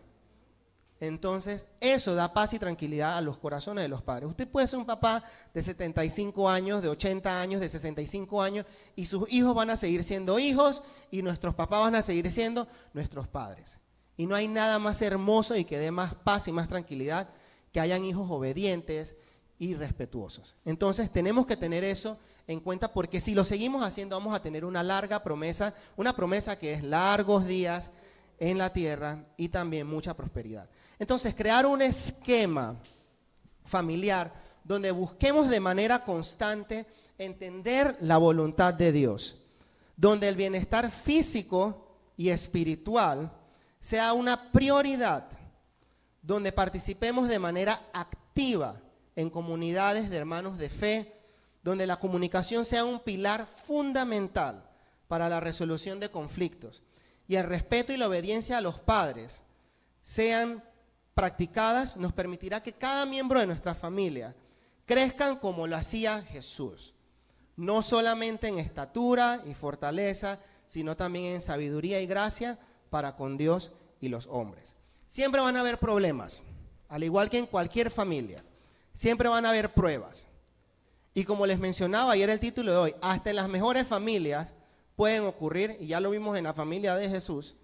Entonces eso da paz y tranquilidad a los corazones de los padres. Usted puede ser un papá de 75 años, de 80 años, de 65 años y sus hijos van a seguir siendo hijos y nuestros papás van a seguir siendo nuestros padres. Y no hay nada más hermoso y que dé más paz y más tranquilidad que hayan hijos obedientes y respetuosos. Entonces tenemos que tener eso en cuenta porque si lo seguimos haciendo vamos a tener una larga promesa, una promesa que es largos días en la tierra y también mucha prosperidad. Entonces crear un esquema familiar donde busquemos de manera constante entender la voluntad de Dios, donde el bienestar físico y espiritual sea una prioridad, donde participemos de manera activa en comunidades de hermanos de fe, donde la comunicación sea un pilar fundamental para la resolución de conflictos y el respeto y la obediencia a los padres sean practicadas, nos permitirá que cada miembro de nuestra familia crezcan como lo hacía Jesús, no solamente en estatura y fortaleza, sino también en sabiduría y gracia para con Dios y los hombres. Siempre van a haber problemas, al igual que en cualquier familia. Siempre van a haber pruebas. Y como les mencionaba, y era el título de hoy, hasta en las mejores familias pueden ocurrir, y ya lo vimos en la familia de Jesús,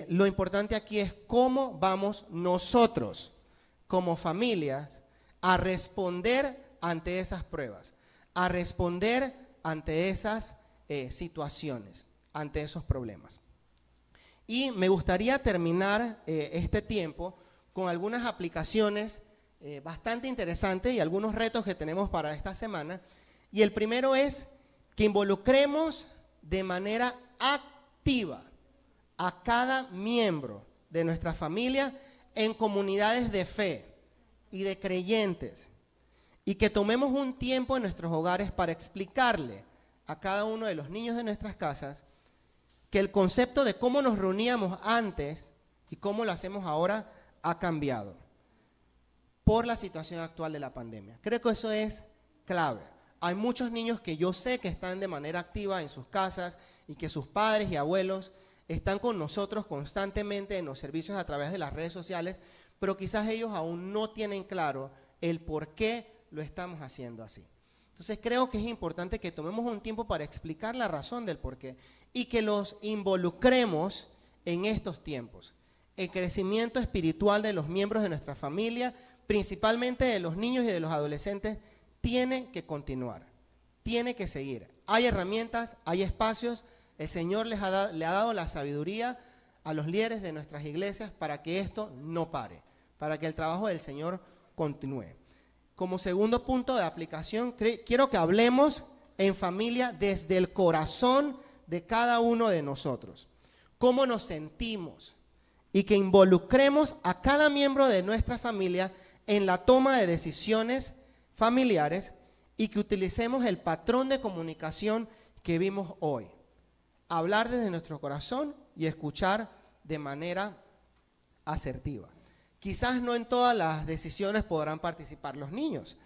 lo importante aquí es cómo vamos nosotros, como familias, a responder ante esas pruebas, a responder ante esas situaciones, ante esos problemas. Y me gustaría terminar este tiempo con algunas aplicaciones bastante interesantes y algunos retos que tenemos para esta semana. Y el primero es que involucremos de manera activa a cada miembro de nuestra familia en comunidades de fe y de creyentes, y que tomemos un tiempo en nuestros hogares para explicarle a cada uno de los niños de nuestras casas que el concepto de cómo nos reuníamos antes y cómo lo hacemos ahora ha cambiado por la situación actual de la pandemia. Creo que eso es clave. Hay muchos niños que yo sé que están de manera activa en sus casas y que sus padres y abuelos están con nosotros constantemente en los servicios a través de las redes sociales, pero quizás ellos aún no tienen claro el por qué lo estamos haciendo así. Entonces creo que es importante que tomemos un tiempo para explicar la razón del por qué y que los involucremos en estos tiempos. El crecimiento espiritual de los miembros de nuestra familia, principalmente de los niños y de los adolescentes, tiene que continuar, tiene que seguir. Hay herramientas, hay espacios. El Señor le ha dado la sabiduría a los líderes de nuestras iglesias para que esto no pare, para que el trabajo del Señor continúe. Como segundo punto de aplicación, quiero que hablemos en familia desde el corazón de cada uno de nosotros. Cómo nos sentimos y que involucremos a cada miembro de nuestra familia en la toma de decisiones familiares y que utilicemos el patrón de comunicación que vimos hoy. Hablar desde nuestro corazón y escuchar de manera asertiva. Quizás no en todas las decisiones podrán participar los niños,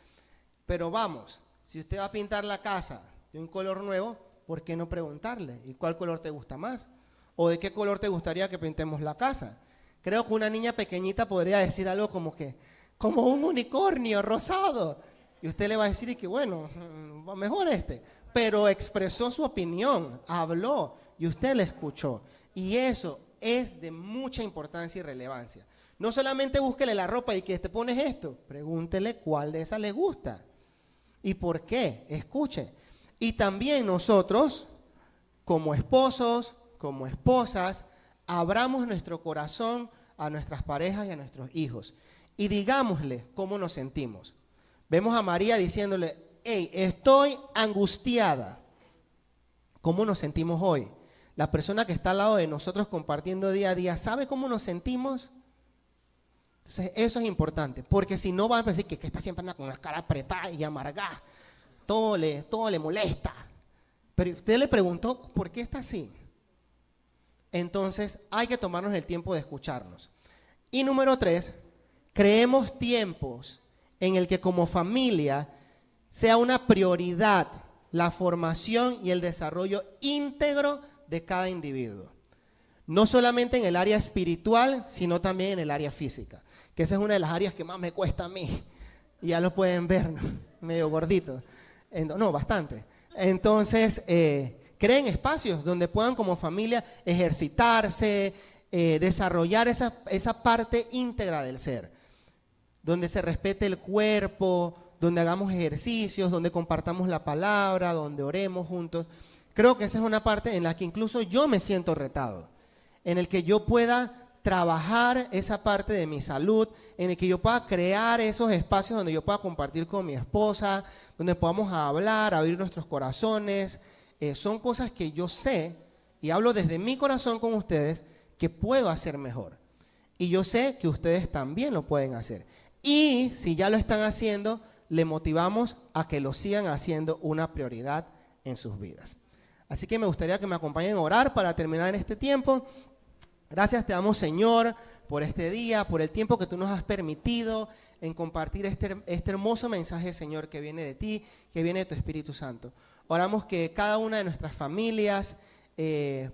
pero vamos, si usted va a pintar la casa de un color nuevo, ¿por qué no preguntarle? ¿Y cuál color te gusta más? ¿O de qué color te gustaría que pintemos la casa? Creo que una niña pequeñita podría decir algo como un unicornio rosado. Y usted le va a decir y que bueno, mejor este. Pero expresó su opinión, habló y usted le escuchó. Y eso es de mucha importancia y relevancia. No solamente búsquele la ropa y que te pones esto, pregúntele cuál de esas le gusta y por qué, escuche. Y también nosotros, como esposos, como esposas, abramos nuestro corazón a nuestras parejas y a nuestros hijos y digámosle cómo nos sentimos. Vemos a María diciéndole, hey, estoy angustiada. ¿Cómo nos sentimos hoy? La persona que está al lado de nosotros compartiendo día a día, ¿sabe cómo nos sentimos? Entonces, eso es importante, porque si no van a decir que está siempre anda con la cara apretada y amargada, todo le molesta. Pero usted le preguntó, ¿por qué está así? Entonces, hay que tomarnos el tiempo de escucharnos. Y número 3, creemos tiempos en el que como familia sea una prioridad la formación y el desarrollo íntegro de cada individuo. No solamente en el área espiritual, sino también en el área física, que esa es una de las áreas que más me cuesta a mí. Y ya lo pueden ver, ¿no? Medio gordito. No, bastante. Entonces, creen espacios donde puedan como familia ejercitarse, desarrollar esa parte íntegra del ser, donde se respete el cuerpo, donde hagamos ejercicios, donde compartamos la palabra, donde oremos juntos. Creo que esa es una parte en la que incluso yo me siento retado, en el que yo pueda trabajar esa parte de mi salud, en el que yo pueda crear esos espacios donde yo pueda compartir con mi esposa, donde podamos hablar, abrir nuestros corazones. Son cosas que yo sé, y hablo desde mi corazón con ustedes, que puedo hacer mejor. Y yo sé que ustedes también lo pueden hacer. Y si ya lo están haciendo, le motivamos a que lo sigan haciendo una prioridad en sus vidas. Así que me gustaría que me acompañen a orar para terminar en este tiempo. Gracias te damos, Señor, por este día, por el tiempo que tú nos has permitido en compartir este hermoso mensaje, Señor, que viene de ti, que viene de tu Espíritu Santo. Oramos que cada una de nuestras familias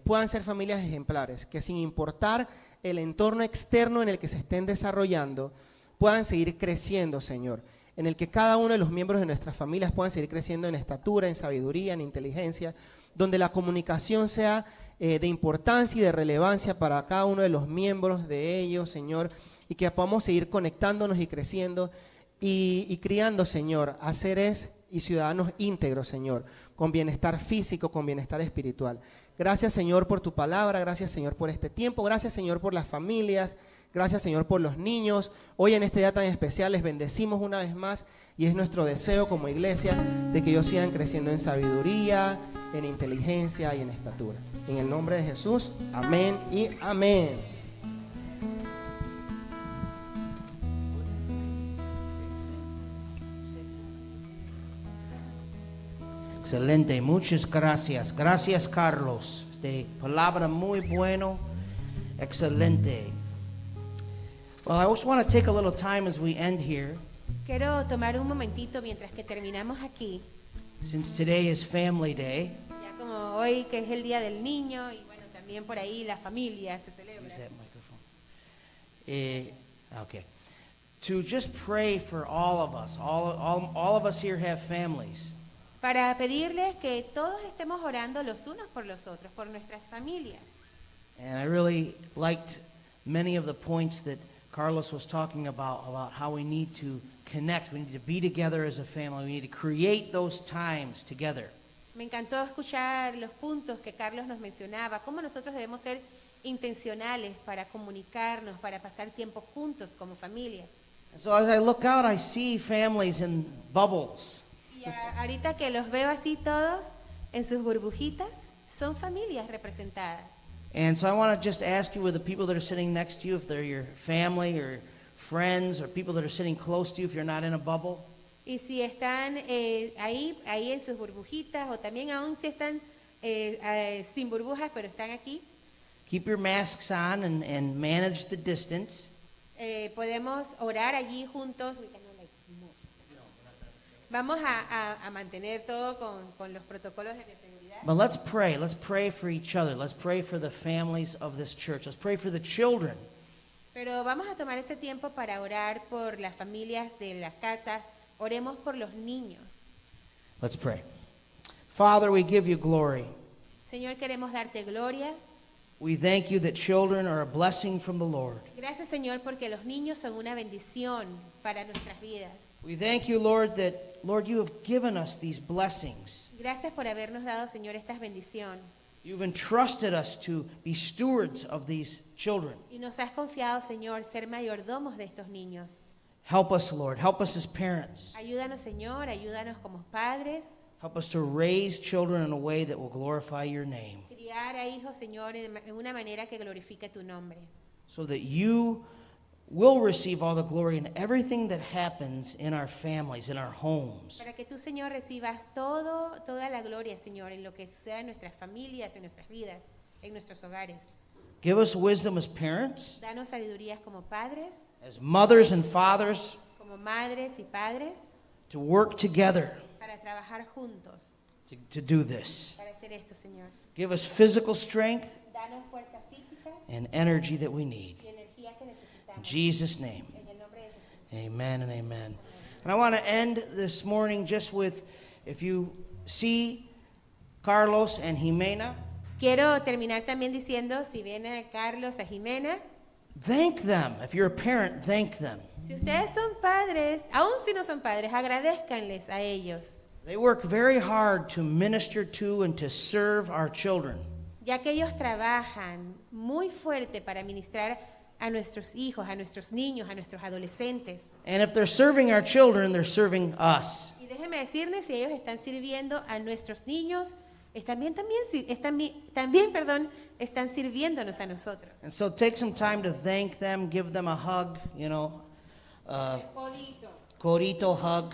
puedan ser familias ejemplares, que sin importar el entorno externo en el que se estén desarrollando, puedan seguir creciendo, Señor, en el que cada uno de los miembros de nuestras familias puedan seguir creciendo en estatura, en sabiduría, en inteligencia, donde la comunicación sea de importancia y de relevancia para cada uno de los miembros de ellos, Señor, y que podamos seguir conectándonos y creciendo y criando, Señor, a seres y ciudadanos íntegros, Señor, con bienestar físico, con bienestar espiritual. Gracias, Señor, por tu palabra, gracias, Señor, por este tiempo, gracias, Señor, por las familias, gracias, Señor, por los niños. Hoy en este día tan especial les bendecimos una vez más y es nuestro deseo como iglesia de que ellos sigan creciendo en sabiduría, en inteligencia y en estatura. En el nombre de Jesús, amén y amén. Excelente, muchas gracias. Gracias, Carlos. De palabra muy bueno, excelente. Well, I just want to take a little time as we end here, Quiero tomar un momentito mientras que terminamos aquí, since today is Family Day. ya como hoy que es el Día del Niño y bueno, también por ahí la familia se celebra. Use that microphone. Okay. To just pray for all of us. All of us here have families. Para pedirles que todos estemos orando los unos por los otros, por nuestras familias. And I really liked many of the points that Carlos was talking about how we need to connect, we need to be together as a family, we need to create those times together. Me encantó escuchar los puntos que Carlos nos mencionaba, cómo nosotros debemos ser intencionales para comunicarnos, para pasar tiempo juntos como familia. And so as I look out, I see families in bubbles. Y ahorita que los veo así todos en sus burbujitas, son familias representadas. And so I want to just ask you with the people that are sitting next to you, if they're your family or friends or people that are sitting close to you, if you're not in a bubble, Y si están ahí en sus burbujitas, o también aún si están sin burbujas, pero están aquí, keep your masks on and manage the distance. podemos orar allí juntos. Vamos a mantener todo con los protocolos de seguridad. But let's pray. Let's pray for each other. Let's pray for the families of this church. Let's pray for the children. Pero vamos a tomar este tiempo para orar por las familias de la casa. Oremos por los niños. Let's pray. Father, we give you glory. Señor, queremos darte gloria. We thank you that children are a blessing from the Lord. Gracias, Señor, porque los niños son una bendición para nuestras vidas. We thank you, Lord, that, Lord, you have given us these blessings. Gracias por habernos dado, Señor, estas bendiciones. You've entrusted us to be stewards of these children. Y nos has confiado, Señor, ser mayordomos de estos niños. Help us, Lord. Help us as parents. Ayúdanos, Señor, ayúdanos como padres. Help us to raise children in a way that will glorify your name, Criar a hijos, Señor, en una manera que glorifique tu nombre. so that you will receive all the glory in everything that happens in our families, in our homes. Para que tú, Señor, recibas toda la gloria, Señor, en lo que suceda en nuestras familias, en nuestras vidas, en nuestros hogares. Give us wisdom as parents, Danos sabidurías como padres, as mothers and fathers, como madres y padres, to work together para trabajar juntos, to do this. para hacer esto, Señor. Give us physical strength Danos fuerza física and energy that we need. y energía que In necesitamos. Jesus' name, En el nombre de Jesús. amen and amen. And I want to end this morning just with, if you see Carlos and Jimena, Quiero terminar también diciendo, si viene a Carlos, a Jimena, thank them. If you're a parent, thank them. si ustedes son padres, aún si no son padres, agradézcanles a ellos, They work very hard to minister to and to serve our children. ya que ellos trabajan muy fuerte para ministrar a nuestros hijos, a nuestros niños, a nuestros adolescentes. And if they're serving our children, they're serving us. Y déjenme decirles, si ellos están sirviendo a nuestros niños, están sirviéndonos a nosotros. And so take some time to thank them, give them a hug, codito hug,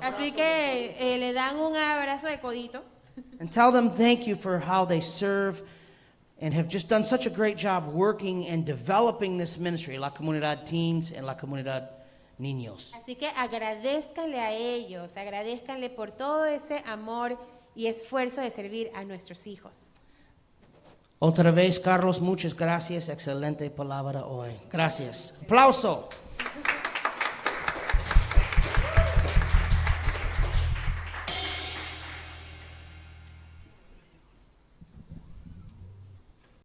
Así que le dan un abrazo de codito and tell them thank you for how they serve and have just done such a great job working and developing this ministry, La Comunidad Teens and La Comunidad Niños. Así que agradézcanle a ellos, agradézcanle por todo ese amor y esfuerzo de servir a nuestros hijos. Otra vez, Carlos, muchas gracias. Excelente palabra hoy. Gracias. Aplauso.